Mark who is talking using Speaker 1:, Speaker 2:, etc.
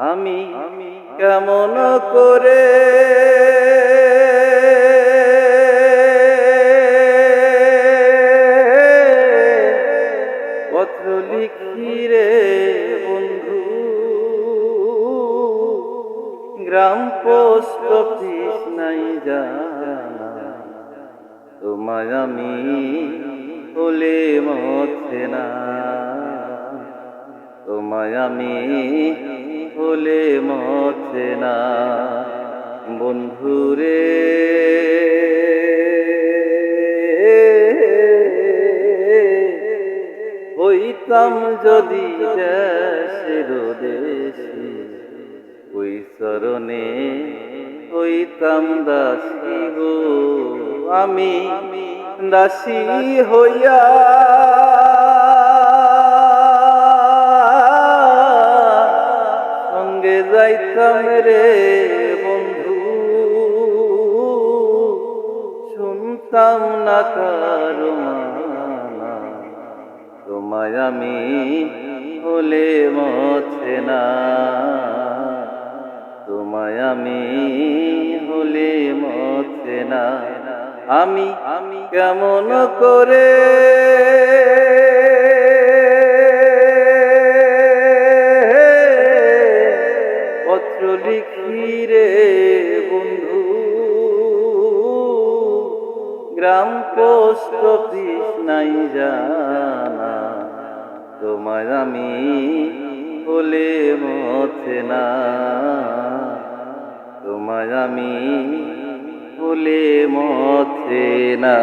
Speaker 1: আমি কেমন করে পত্র লিখি রে বন্ধু, গ্রাম পোস্ট অফিস নাই জানা, তোমায় আমি বলে মরছে না, তোমায় আমি বলে মরছে না বন্ধুরে। হইতাম যদি দেশের দেশে, ওই চরণে হইতাম দাসী গো, আমি দাসী হইয়া সঙ্গে যাইতাম রে বন্ধু, শুনতাম না কারো মানা, তোমায় আমি বলে মরছে না, তোমায় আমি বলে মরছে না। আমি কেমন করে পত্র লিখি রে বন্ধু, গ্রাম পোস্ট অফিস নাই জানা, তোমায় আমি বলে মরছে না, তোমায় আমি বলে মরছে না।